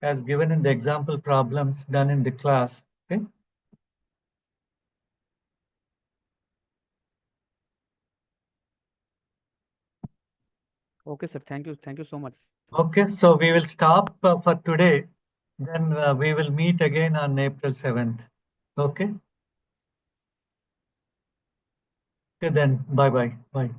as given in the example problems done in the class. Okay. Okay, sir. Thank you. Thank you so much, sir. Okay, so we will stop for today. then we will meet again on April 7th. Okay? Okay, then bye-bye. Bye.